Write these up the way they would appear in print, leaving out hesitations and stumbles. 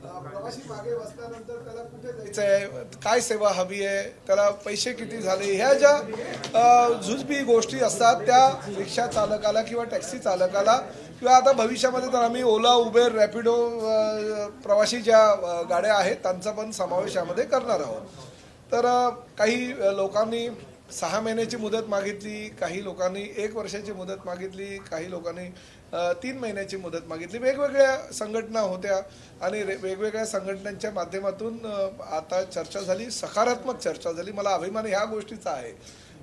प्रवासी मागे बसल्यानंतर त्याला कुठे जायचं आहे, काय सेवा हवी आहे, त्याला पैसे किती झाले, ह्या ज्या जुजबी गोष्टी असतात त्या रिक्षा चालकाला किंवा टॅक्सी चालकाला किंवा आता भविष्यामध्ये तर आम्ही ओला, उबेर, रॅपिडो प्रवासी ज्या गाड्या आहेत त्यांचा पण समावेश यामध्ये करणार आहोत. तर काही लोकांनी 6 महिन्याची मुदत मागितली, काही लोकांनी 1 वर्षाची मुदत मागितली, काही लोकांनी 3 महिन्याची मुदत मागितली. वेगवेगळ्या संघटना होत्या आणि वेगवेगळ्या संघटनांच्या माध्यमातून आता चर्चा झाली, सकारात्मक चर्चा झाली. मला अभिमान ह्या गोष्टीचा आहे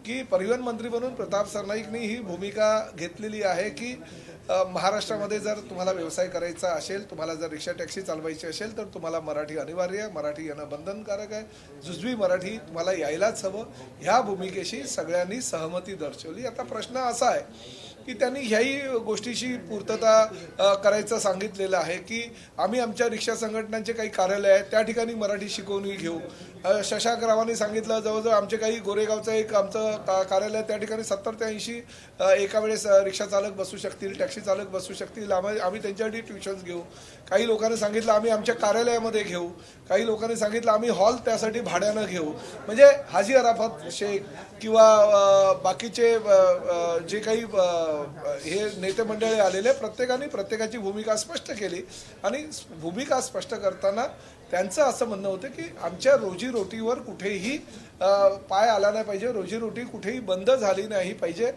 की परिवहन मंत्री म्हणून प्रताप सरनाईकनी ही भूमिका घेतलेली आहे की महाराष्ट्रामध्ये जर तुम्हाला व्यवसाय करायचा असेल, तुम्हाला जर रिक्षा टॅक्सी चालवायची असेल तर तुम्हाला मराठी अनिवार्य आहे, मराठी येणं बंधनकारक आहे, जुजबी मराठी तुम्हाला यायलाच हवं. ह्या भूमिकेशी सगळ्यांनी सहमती दर्शवली. आता प्रश्न असा आहे की त्यांनी ह्याही गोष्टीची पूर्तता करायचं सांगितलेलं आहे की आम्ही आमच्या रिक्षा संघटनांचे काही कार्यालय आहेत त्या ठिकाणी मराठी शिकवणी घेऊ. शशांक रावांनी सांगितलं जवळजवळ आमचे काही गोरेगावचं एक आमचं कार्यालय त्या ठिकाणी 70 ते 80 एका वेळेस रिक्षा चालक बसू शकतील, टॅक्सी चालक बसू शकतील, आम्ही त्यांच्यासाठी ट्युशन्स घेऊ. काही लोकांनी सांगितलं आम्ही आमच्या कार्यालयामध्ये घेऊ, काही लोकांनी सांगितलं आम्ही हॉल त्यासाठी भाड्यानं घेऊ. म्हणजे हाजी अराफत शेख किंवा बाकीचे जे काही हे नेते मंडळी आलेले प्रत्येकाने प्रत्येकाची भूमिका स्पष्ट केली आणि भूमिका स्पष्ट करताना त्यांचं असं म्हणणं होतं की आमच्या रोजीरोटीवर कुठेही पाय आला नाही पाहिजे, रोजीरोटी कुठेही बंद झाली नाही पाहिजे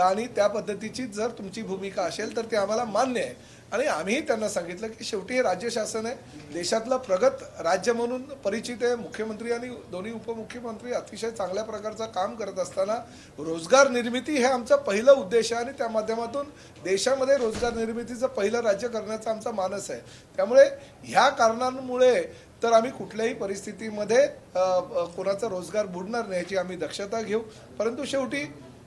आणि त्या पद्धतीची जर तुमची भूमिका असेल तर ते आम्हाला मान्य आहे. आणि आम्हीही त्यांना सांगितलं की शेवटी हे राज्य शासन आहे, देशातलं प्रगत राज्य म्हणून परिचित आहे. मुख्यमंत्री आणि दोन्ही उपमुख्यमंत्री अतिशय चांगल्या प्रकारचं काम करत असताना रोजगार निर्मिती हे आमचा पहिलं उद्देश आहे आणि त्या माध्यमातून देशामध्ये रोजगार निर्मितीचं पहिलं राज्य करण्याचा आमचा मानस आहे. त्यामुळे ह्या कारणांमुळे तर आम्ही कुठल्याही परिस्थितीमध्ये कोणाचा रोजगार बुडणार नाही याची आम्ही दक्षता घेऊ. परंतु शेवटी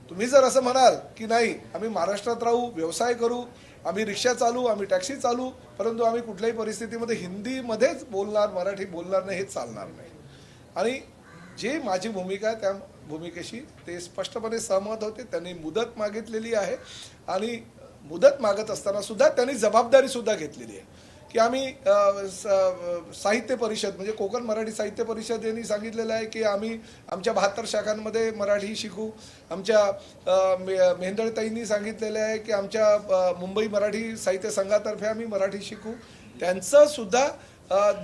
तुम्ही जर असं म्हणाल की नाही आम्ही महाराष्ट्रात राहू, व्यवसाय करू, आम्ही रिक्षा चालू, आम्ही टॅक्सी चालू, परंतु आम्ही कुठल्याही परिस्थितीमध्ये हिंदीमध्येच बोलणार, मराठी बोलणार नाही, हे चालणार नाही. आणि जी माझी भूमिका आहे त्या भूमिकेशी ते स्पष्टपणे सहमत होते. त्यांनी मुदत मागितलेली आहे आणि मुदत मागत असताना सुद्धा त्यांनी जबाबदारी सुद्धा घेतलेली आहे की आम्ही साहित्य परिषद म्हणजे कोकण मराठी साहित्य परिषद यांनी सांगितलेलं आहे की आम्ही आमच्या 72 शाखांमध्ये मराठी शिकू. आमच्या मेहंदळताईंनी सांगितलेलं आहे की आमच्या मुंबई मराठी साहित्य संघातर्फे आम्ही मराठी शिकू. त्यांचं सुद्धा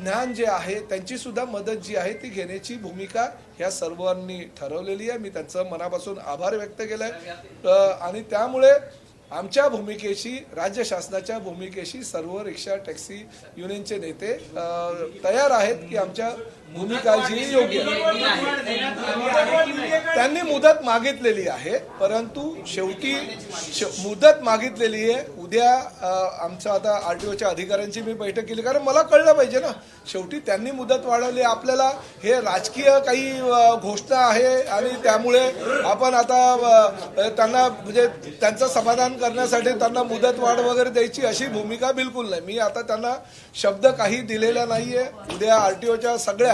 ज्ञान जे आहे, त्यांची सुद्धा मदत जी आहे ती घेण्याची भूमिका ह्या सर्वांनी ठरवलेली आहे. मी त्यांचं मनापासून आभार व्यक्त केलं आहे आणि त्यामुळे आमच्या भूमिकेशी, राज्य शासनाच्या भूमिकेशी सर्व रिक्षा टॅक्सी युनियनचे नेते तयार आहेत की आमच्या भूमिका जी योग्य त्यांनी मुदत मागितलेली आहे. परंतु शेवटी मुदत मागितलेली आहे. उद्या आमच्या आता RTOच्या अधिकाऱ्यांची मी बैठक केली कारण मला कळलं पाहिजे ना, शेवटी त्यांनी मुदत वाढवली. आपल्याला हे राजकीय काही घोषणा आहे आणि त्यामुळे आपण आता त्यांना म्हणजे त्यांचं समाधान करण्यासाठी त्यांना मुदत वाढ वगैरे द्यायची अशी भूमिका बिलकुल नाही. मी आता त्यांना शब्द काही दिलेला नाहीये. उद्या RTOच्या सगळ्या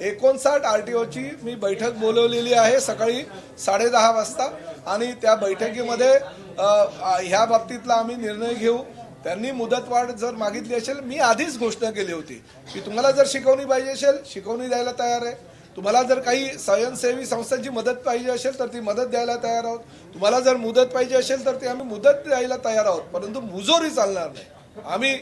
59 RTOची मी बैठक बोलवलेली आहे सकाळी 10:30 वाजता आणि त्या बैठकीमध्ये ह्या बाबतीतला आम्ही निर्णय घेऊ. त्यांनी मुदतवाढ जर मागितली असेल, मी आधीच घोषणा केली होती की तुम्हाला जर शिकवणी पाहिजे असेल शिकवणी द्यायला तयार आहे, तुम्हाला जर काही स्वयंसेवी संस्थांची मदत पाहिजे असेल तर ती मदत द्यायला तयार आहोत, तुम्हाला जर मुदत पाहिजे असेल तर ती आम्ही मुदत द्यायला तयार आहोत, परंतु मुजोरी चालणार नाही. आम्ही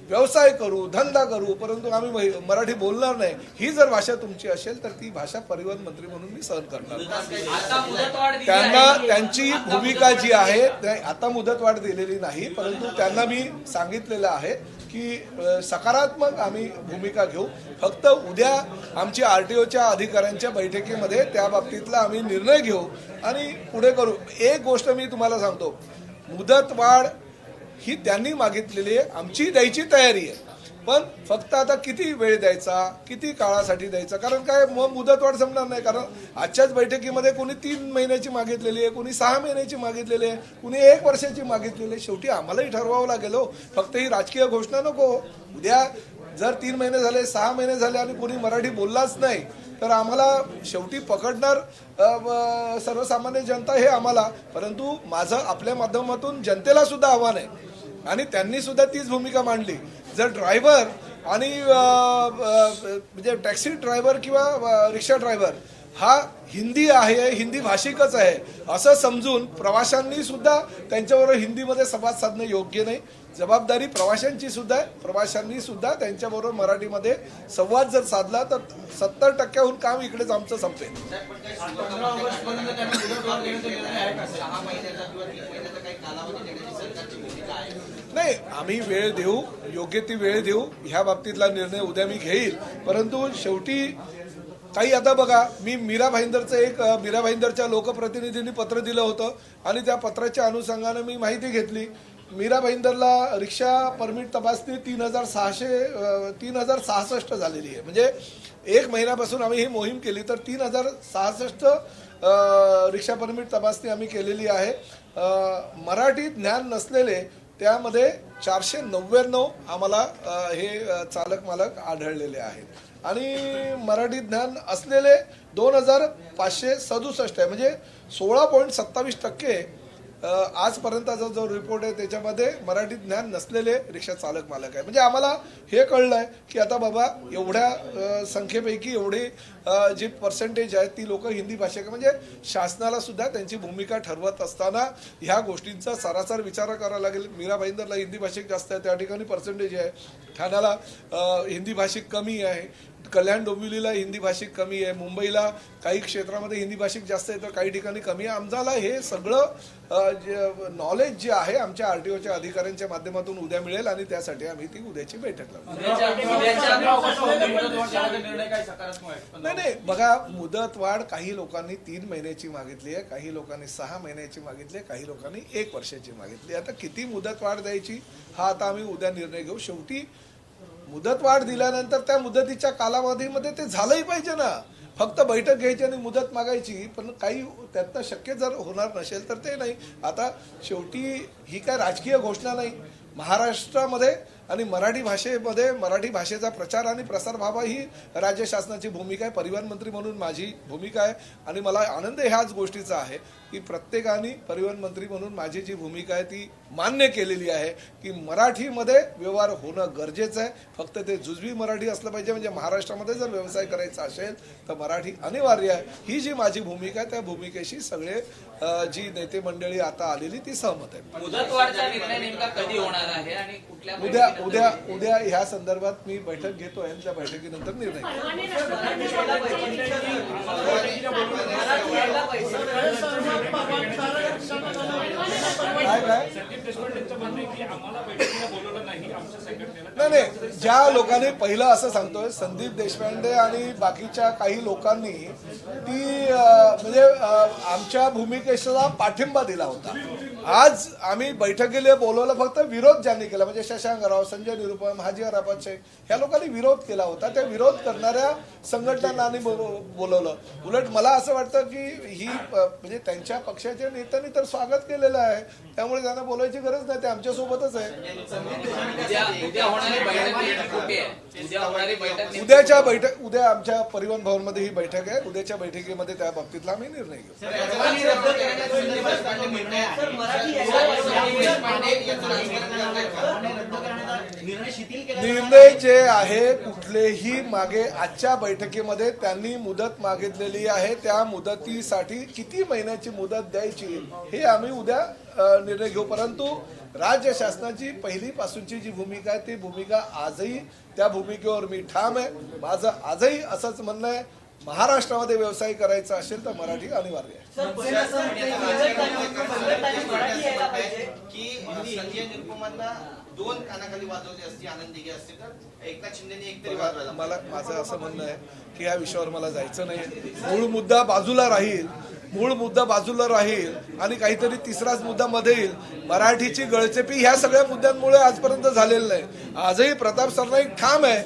व्यवसाय करू, धंदा करू, परंतु आम्ही मराठी बोलणार नाही. ही जर भाषा तुमची असेल तर ती भाषा परिवहन मंत्री म्हणून मी सहन करणार नाही. त्यांना त्यांची भूमिका जी आहे आता मुदतवाढ दिलेली नाही, परंतु त्यांना मी सांगितलेलं आहे की सकारात्मक आम्ही भूमिका घेऊ. फक्त उद्या आमची RTOच्या अधिकाऱ्यांच्या बैठकीमध्ये त्या बाबतीतला आम्ही निर्णय घेऊ आणि पुढे करू. एक गोष्ट मी तुम्हाला सांगतो, मुदतवाढ ही त्यांनी मागितलेली आहे, आमची द्यायची तयारी आहे. पण फक्त आता किती वेळ द्यायचा, किती काळासाठी द्यायचा, कारण काय मग मुदतवाढ संपणार नाही. कारण आजच्याच बैठकीमध्ये कोणी 3 महिन्याची मागितलेली आहे, कोणी 6 महिन्याची मागितलेली आहे, कोणी 1 वर्षाची मागितलेली आहे. शेवटी आम्हालाही ठरवावं लागेल हो, फक्त ही राजकीय घोषणा नको. उद्या जर 3 महिने झाले, 6 महिने झाले आणि कोणी मराठी बोललाच नाही तर आम्हाला शेवटी पकडणार सर्वसामान्य जनता हे आम्हाला. परंतु माझं आपल्या माध्यमातून जनतेला सुद्धा आव्हान आहे आणि त्यांनी सुद्धा तीच भूमिका मांडली. जर ड्रायव्हर आणि म्हणजे टॅक्सी ड्रायव्हर किंवा रिक्षा ड्रायव्हर हा हिंदी आहे, हिंदी भाषिकच आहे असं समजून प्रवाशांनी सुद्धा त्यांच्याबरोबर हिंदीमध्ये संवाद साधणं योग्य नाही. जबाबदारी प्रवाशांची सुद्धा आहे. प्रवाशांनी सुद्धा त्यांच्याबरोबर मराठीमध्ये संवाद जर साधला तर 70% काम इकडेच आमचं संपेल. नाही, आम्ही वेळ देऊ, योग्य ती वेळ देऊ. ह्या बाबतीतला निर्णय उद्या मी घेईल. परंतु शेवटी काही आता बघा, मी मीरा भाईंदरच्या लोकप्रतिनिधींनी पत्र दिलं होतं आणि त्या पत्राच्या अनुषंगानं मी माहिती घेतली. मीरा भाईंदरला रिक्षा परमिट तपासणी 3066 झालेली आहे. म्हणजे 1 महिन्यापासून आम्ही ही मोहीम केली तर 3066 रिक्षा परमिट तपासणी आम्ही केलेली आहे. मराठी ज्ञान नसलेले त्यामध्ये 499 आम्हाला हे चालक मालक आढळलेले आहेत आणि मराठी ज्ञान असलेले 2567 आहे. म्हणजे 16.27% आजपर्यंतचा जो रिपोर्ट आहे त्याच्यामध्ये मराठी ज्ञान नसलेले रिक्षा चालक मालक आहे. म्हणजे आम्हाला हे कळलं आहे की आता बाबा एवढ्या संख्येपैकी एवढी जी पर्सेंटेज आहे ती लोक हिंदी भाषिक, म्हणजे शासनाला सुद्धा त्यांची भूमिका ठरवत असताना ह्या गोष्टींचा सरासर विचार करावा लागेल. मीरा भाईंदरला हिंदी भाषिक जास्त आहे, त्या ठिकाणी पर्सेंटेज आहे. ठाण्याला हिंदी भाषिक कमी आहे, कल्याण डोंबिवलीला हिंदी भाषिक कमी आहे, मुंबईला काही क्षेत्रामध्ये हिंदी भाषिक जास्त आहे तर काही ठिकाणी कमी आहे. आम्हाला हे सगळं नॉलेज जे आहे आमच्या आरटीओच्या अधिकाऱ्यांच्या माध्यमातून उद्या मिळेल आणि त्यासाठी आम्ही ती उद्याची बैठक लावू. नाही, बघा, मुदतवाढ काही लोकांनी 3 महिन्याची मागितली आहे, काही लोकांनी 6 महिन्याची मागितली आहे, काही लोकांनी 1 वर्षाची मागितली. आता किती मुदतवाढ द्यायची हा आता आम्ही उद्या निर्णय घेऊ. शेवटी मुदतवाढ दिल्यानंतर त्या मुदतीच्या कालावधीमध्ये ते झालंही पाहिजे ना. फक्त बैठक घ्यायची आणि मुदत मागायची, पण काही त्यातनं शक्य जर होणार नसेल तर ते नाही. आता शेवटी ही काय राजकीय घोषणा नाही. महाराष्ट्रामध्ये आणि मराठी भाषेमध्ये मराठी भाषेचा प्रचार आणि प्रसार व्हावा ही राज्य शासनाची भूमिका आहे. परिवहन मंत्री म्हणून माझी भूमिका आहे आणि मला आनंद ह्याच गोष्टीचा आहे की प्रत्येकाने परिवहन मंत्री म्हणून माझी जी भूमिका आहे ती मान्य केलेली आहे की मराठीमध्ये व्यवहार होणं गरजेचं आहे. फक्त ते जुजबी मराठी असलं पाहिजे. म्हणजे महाराष्ट्रामध्ये जर व्यवसाय करायचा असेल तर मराठी अनिवार्य आहे. ही जी माझी भूमिका आहे त्या भूमिकेशी सगळे जी नेते मंडळी आता आलेली ती सहमत आहे. मुदतवाढचा निर्णय नेमका कधी होणार आहे आणि कुठल्या उद्या ह्या संदर्भात मी बैठक घेतोय आणि त्या बैठकीनंतर निर्णय नाही, ज्या लोकांनी पहिलं असं सांगतोय संदीप देशपांडे आणि बाकीच्या काही लोकांनी ती म्हणजे आमच्या भूमिकेला पाठिंबा दिला होता. आज आम्ही बैठकीला बोलवलं, फक्त विरोध ज्यांनी केला म्हणजे शशांक राव, संजय निरुपम, हाजी अराफत शेख ह्या लोकांनी विरोध केला होता. त्या विरोध करणाऱ्या संघटनांनी बोलवलं. उलट मला असं वाटतं की ही म्हणजे त्यांच्या पक्षाच्या नेत्यांनी तर स्वागत केलेलं आहे, त्यामुळे त्यांना बोलायची गरज नाही. ते आमच्या सोबतच आहे. उद्या आमच्या परिवहन भवनमध्ये ही बैठक आहे. उद्याच्या बैठकीमध्ये त्या बाबतीतला आम्ही निर्णय घेऊ. निर्णय जे आहे कुठलेही मागे आजच्या बैठकीमध्ये त्यांनी मुदत मागितलेली आहे. त्या मुदतीसाठी किती महिन्याची मुदत द्यायची हे आम्ही उद्या निर्णय घेऊ. परंतु राज्य शासनाची पहिलीपासूनची जी भूमिका आहे ती भूमिका आजही त्या भूमिकेवर मी ठाम आहे. माझं आजही असंच म्हणणं आहे, महाराष्ट्रामध्ये व्यवसाय करायचा असेल तर मराठी अनिवार्य आहे. मला माझं असं म्हणणं आहे की या विषयावर मला जायचं नाही. मूळ मुद्दा बाजूला राहील आणि काहीतरी तिसराच मुद्दा मध्ये येईल. मराठीची गळचेपी ह्या सगळ्या मुद्द्यांमुळे आजपर्यंत झालेलं नाही. आजही प्रताप सरनाईक ठाम आहे,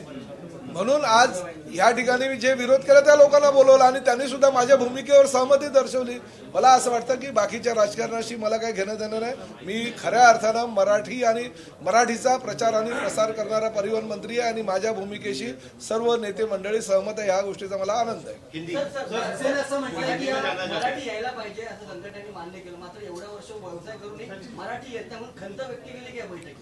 म्हणून आज या ठिकाणी मी जे विरोध केला त्या लोकांना बोलवलं आणि त्यांनी सुद्धा माझ्या भूमिकेवर सहमती दर्शवली. मला असं वाटतं की बाकीच्या राजकारणाशी मला काही घेणं देणं नाही. मी खऱ्या अर्थानं मराठी आणि मराठीचा प्रचार आणि प्रसार करणारा परिवहन मंत्री आहे आणि माझ्या भूमिकेशी सर्व नेते मंडळी सहमत आहे. ह्या गोष्टीचा मला आनंद आहे. असं म्हटलं की मराठी यायला पाहिजे असं संघटनेने मान्य केलं, मात्र एवढ्या वर्ष व्यवसाय करून मराठी येत नाही म्हणून खंत व्यक्त केली की या बैठकीत?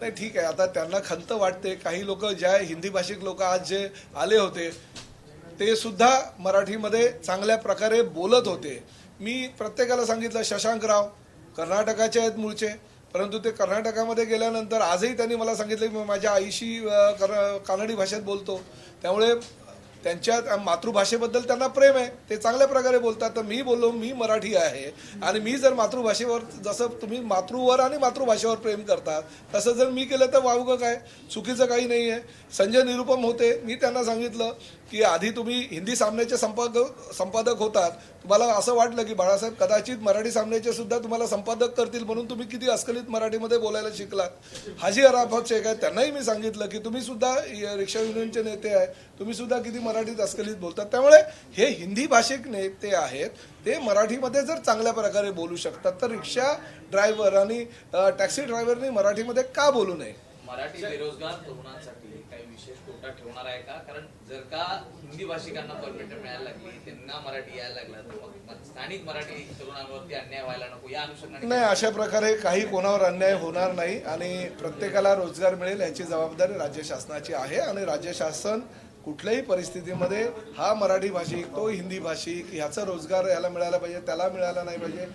नाही, ठीक आहे. आता त्यांना खंत वाटते. काही लोक ज्या हिंदी भाषिक लोक आज जे आले होते ते सुद्धा मराठीमध्ये चांगल्या प्रकारे बोलत होते. मी प्रत्येकाला सांगितलं, शशांकराव कर्नाटकाचे आहेत मूळचे, परंतु ते कर्नाटकामध्ये गेल्यानंतर आजही त्यांनी मला सांगितलं की मी माझ्या आईशी कानडी भाषेत बोलतो. त्यामुळे त्यांच्या मातृभाषेबद्दल त्यांना प्रेम आहे, ते चांगल्या प्रकारे बोलतात. तर मी बोललो मी मराठी आहे आणि मी जर मातृभाषेवर, जसं तुम्ही मातृवर आणि मातृभाषेवर प्रेम करता तसं जर मी केलं तर वावगं काय, चुकीचं काही नाही आहे. संजय निरुपम होते, मी त्यांना सांगितलं की आधी तुम्ही हिंदी सामन्याचे संपादक होतात, तुम्हाला असं वाटलं की बाळासाहेब कदाचित मराठी सामन्याचे सुद्धा तुम्हाला संपादक करतील म्हणून तुम्ही किती अस्खलित मराठीमध्ये बोलायला शिकलात. हाजी अराफत शेख आहे, त्यांनाही मी सांगितलं की तुम्ही सुद्धा रिक्षा युनियनचे नेते आहे, तुम्ही सुद्धा किती मराठीत अस्खलित बोलतात. त्यामुळे हे हिंदी भाषिक नेते आहेत, ते मराठीमध्ये जर चांगल्या प्रकारे बोलू शकतात तर रिक्षा ड्रायव्हर आणि टॅक्सी ड्रायव्हरनी मराठीमध्ये का बोलू नये? मराठी बेरोजगार तरुणांसाठी काही विशेष कोटा ठेवणार आहे का? कारण जर का हिंदी भाषिकांना परमिट मिळायला लागली, त्यांना मराठी यायला लागला, तर मग स्थानिक मराठी तरुणांवरती अन्याय व्हायला नको या अनुषंगाने नाही, अशा प्रकारे काही कोणावर अन्याय होणार नाही आणि प्रत्येकाला रोजगार मिळेल याची जबाबदारी राज्य शासनाची आहे आणि राज्य शासन कुठल्याही परिस्थितीमध्ये हा मराठी भाषिक तो हिंदी भाषिक ह्याचा रोजगार याला मिळाला पाहिजे त्याला मिळाला नाही पाहिजे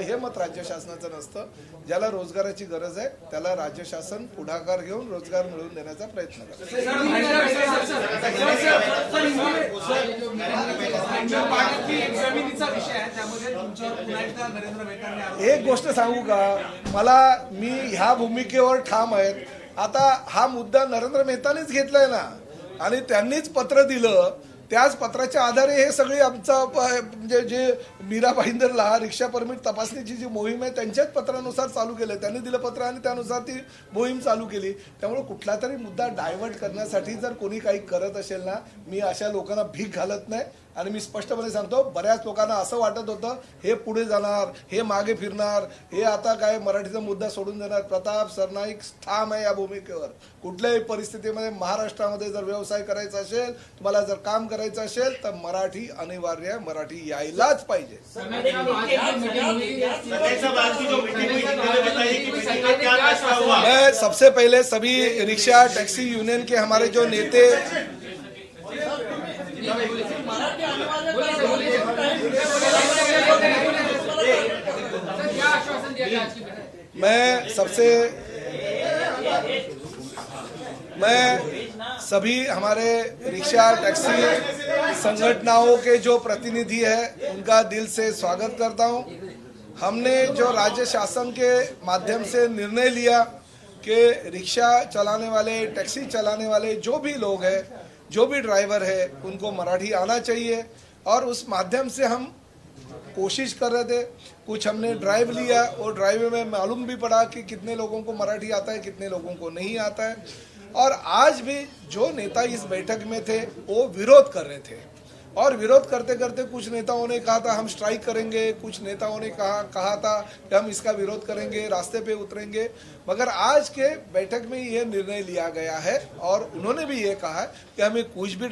हे मत राज्य शासनाचं नसतं. ज्याला रोजगाराची गरज आहे त्याला राज्य शासन पुढाकार घेऊन रोजगार मिळवून देण्याचा प्रयत्न करतं. एक गोष्ट सांगू का, मी ह्या भूमिकेवर ठाम आहे. आता हा मुद्दा नरेंद्र मेहतानीच घेतलाय ना आणि त्यांनीच पत्र दिलं, त्याच पत्राच्या आधारे हे सगळी आमचा म्हणजे जे मीरा भाईंदरला रिक्षा परमिट तपासणीची जी मोहीम आहे त्यांच्याच पत्रानुसार चालू केलं. त्यांनी दिलं पत्र आणि त्यानुसार ती मोहीम चालू केली. त्यामुळे कुठला तरी मुद्दा डायव्हर्ट करण्यासाठी जर कोणी काही करत असेल ना, मी अशा लोकांना भीक घालत नाही आणि मी स्पष्टपणे सांगतो, बऱ्याच लोकांना असं वाटत होतं हे पुढे जाणार, हे मागे फिरणार, हे आता काय मराठीचा मुद्दा सोडून देणार. प्रताप सरनाईक ठाम आहे या भूमिकेवर. कुठल्याही परिस्थितीमध्ये महाराष्ट्रामध्ये जर व्यवसाय करायचा असेल, तुम्हाला जर काम करायचं असेल तर मराठी अनिवार्य आहे, मराठी यायलाच पाहिजे. मैं सबसे पहले सभी रिक्शा टैक्सी यूनियन के हमारे जो नेते मैं सभी हमारे रिक्शा टैक्सी संगठनों के जो प्रतिनिधि हैं उनका दिल से स्वागत करता हूं. हमने जो राज्य शासन के माध्यम से निर्णय लिया कि रिक्शा चलाने वाले, टैक्सी चलाने वाले जो भी लोग हैं, जो भी ड्राइवर है, उनको मराठी आना चाहिए और उस माध्यम से हम कोशिश कर रहे थे. कुछ हमने ड्राइव लिया और ड्राइव में मालूम भी पड़ा कि कितने लोगों को मराठी आता है, कितने लोगों को नहीं आता है. और आज भी जो नेता इस बैठक में थे वो विरोध कर रहे थे और विरोध करते करते कुछ नेताओं ने कहा था हम स्ट्राइक करेंगे, कुछ नेताओं ने कहा था कि हम इसका विरोध करेंगे, रास्ते पे उतरेंगे. मगर आज के बैठक में ये निर्णय लिया गया है और उन्होंने भी ये कहा है कि हमें कुछ भी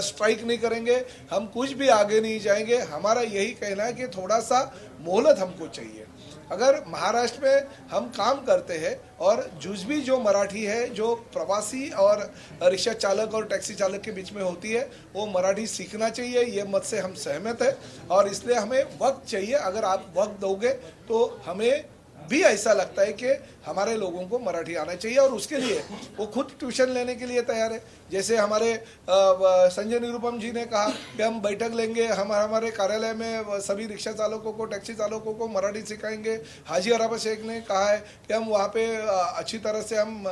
स्ट्राइक नहीं करेंगे, हम कुछ भी आगे नहीं जाएंगे. हमारा यही कहना है कि थोड़ा सा मोहलत हमको चाहिए. अगर महाराष्ट्र में हम काम करते हैं और जुज़बी जो मराठी है, जो प्रवासी और रिक्शा चालक और टैक्सी चालक के बीच में होती है, वो मराठी सीखना चाहिए. ये मत से हम सहमत है और इसलिए हमें वक्त चाहिए. अगर आप वक्त दोगे तो हमें भी ऐसा लगता है कि हमारे लोगों को मराठी आना चाहिए और उसके लिए वो खुद ट्यूशन लेने के लिए तैयार है. जैसे हमारे संजय निरुपम जी ने कहा कि हम बैठक लेंगे, हम हमारे कार्यालय में सभी रिक्शा चालकों को, टैक्सी चालकों को मराठी सिखाएंगे. हाजी अराफत शेख ने कहा है कि हम वहाँ पे अच्छी तरह से हम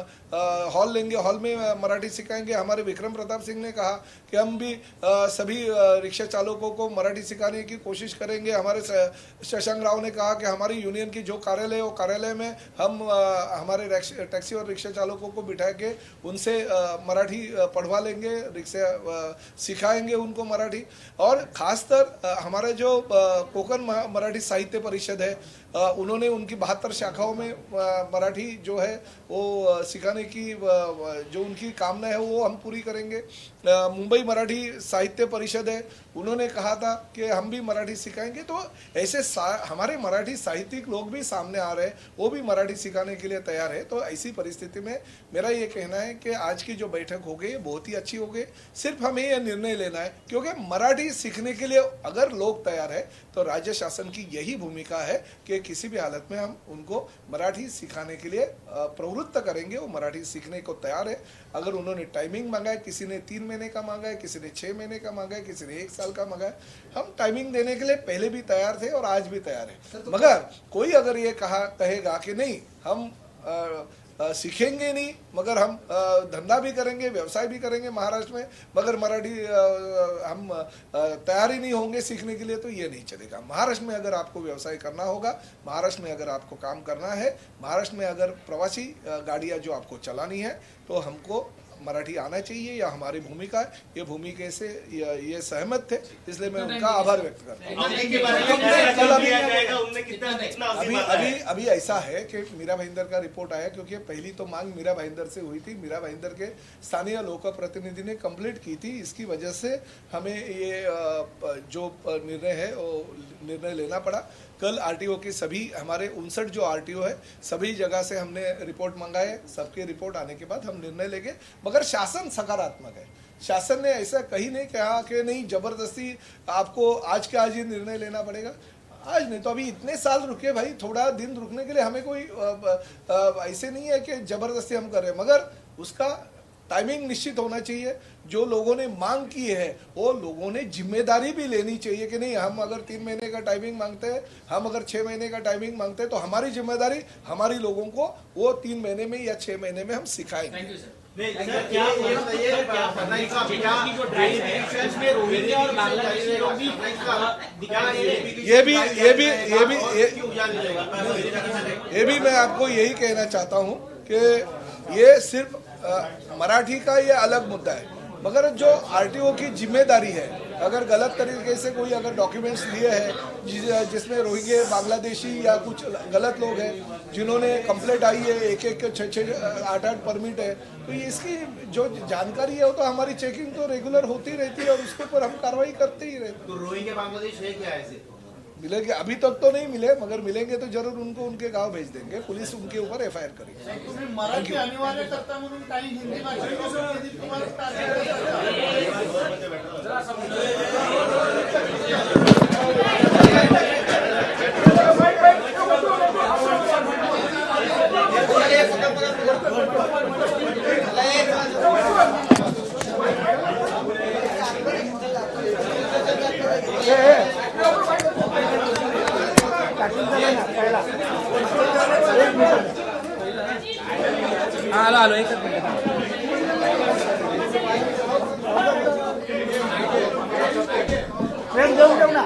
हॉल लेंगे, हॉल में मराठी सिखाएंगे. हमारे विक्रम प्रताप सिंह ने कहा कि हम भी सभी रिक्शा चालकों को मराठी सिखाने की कोशिश करेंगे. हमारे शशांक राव ने कहा कि हमारी यूनियन की जो कार्यालय है वो कार्यालय में हम हमारे टैक्सी और रिक्शा चालकों को बिठा के उनसे मराठी पढ़वा लेंगे, रिक्शा सिखाएंगे उनको मराठी। और खासकर हमारे जो कोकण मराठी साहित्य परिषद है, उन्होंने उनकी 72 शाखाओं में मराठी जो है वो सिखाने की जो उनकी कामना है वो हम पूरी करेंगे। मुंबई मराठी साहित्य परिषद है, उन्होंने कहा था कि हम भी मराठी सिखाएंगे। तो ऐसे हमारे मराठी साहित्यिक लोग भी सामने आ रहे हैं, वो भी मराठी सिखाने के लिए तैयार है। तो ऐसी परिस्थिति में मेरा ये कहना है कि आज की जो बैठक हो गई बहुत ही अच्छी हो गई। सिर्फ हमें यह निर्णय लेना है, क्योंकि मराठी सीखने के लिए अगर लोग तैयार है तो राज्य शासन की यही भूमिका है कि किसी भी हालत में हम उनको मराठी सिखाने के लिए प्रवृत्त करेंगे। वो मराठी सीखने को तैयार है। अगर उन्होंने टाइमिंग मांगा है, किसी ने 3 महीने का मांगा है, किसी ने 6 महीने का मांगा है, किसी ने 1 साल का मांगा है, हम टाइमिंग देने के लिए पहले भी तैयार थे और आज भी तैयार है। मगर कोई अगर ये कहेगा कि नहीं हम सीखेंगे नहीं, मगर हम धंधा भी करेंगे, व्यवसाय भी करेंगे महाराष्ट्र में, मगर मराठी हम तैयार ही नहीं होंगे सीखने के लिए, तो ये नहीं चलेगा। महाराष्ट्र में अगर आपको व्यवसाय करना होगा, महाराष्ट्र में अगर आपको काम करना है, महाराष्ट्र में अगर प्रवासी गाड़ियाँ जो आपको चलानी है, तो हमको मराठी आना चाहिए, या हमारी भूमिका है। ये भूमिका से ये सहमत थे, इसलिए मैं उनका आभार व्यक्त करता हूँ। अभी ऐसा है कि मीरा भाईंदर का रिपोर्ट आया, क्योंकि पहली तो मांग मीरा भाईंदर से हुई थी, मीरा भाईंदर के स्थानीय लोक प्रतिनिधि ने कंप्लीट की थी। इसकी वजह से हमें ये जो निर्णय है वो निर्णय लेना पड़ा। कल आरटीओ की सभी हमारे 59 जो आरटीओ है सभी जगह से हमने रिपोर्ट मंगाए, सबके रिपोर्ट आने के बाद हम निर्णय लेंगे। मगर शासन सकारात्मक है, शासन ने ऐसा कहीं नहीं कहा कि नहीं जबरदस्ती आपको आज के आज ये निर्णय लेना पड़ेगा। आज नहीं तो अभी इतने साल रुके भाई, थोड़ा दिन रुकने के लिए हमें कोई ऐसे नहीं है कि जबरदस्ती हम कर रहे हैं, मगर उसका टाइमिंग निश्चित होना चाहिए। जो लोगों ने मांग की है वो लोगों ने जिम्मेदारी भी लेनी चाहिए कि नहीं, हम अगर 3 महीने का टाइमिंग मांगते हैं, हम अगर 6 महीने का टाइमिंग मांगते हैं, तो हमारी जिम्मेदारी हमारी लोगों को वो 3 महीने में या 6 महीने में हम सिखाएंगे। Thank you sir. ये भी मैं आपको यही कहना चाहता हूँ कि ये सिर्फ मराठी का ये अलग मुद्दा है, मगर जो आरटीओ की जिम्मेदारी है, अगर गलत तरीके से कोई अगर डॉक्यूमेंट्स लिए हैं जिसमें रोहिंग्या बांग्लादेशी या कुछ गलत लोग हैं जिन्होंने कंप्लेंट आई है, 1-1 6-6 8-8 परमिट है, तो इसकी जो जानकारी है वो तो हमारी चेकिंग तो रेगुलर होती रहती है और उसके ऊपर हम कार्रवाई करते ही रहते। तो रोहिंग्या बांग्लादेश है क्या ऐसे मिलेंगे? अभी तक तो नहीं मिले, मगर मिलेंगे तो जरूर उनको उनके गांव भेज देंगे, पुलिस उनके ऊपर FIR करेगी। तुम्ही मराठी अनिवार्य करता म्हणून काही हिंदी भाषेची आलो एकच मिनिट देऊन ठेव ना.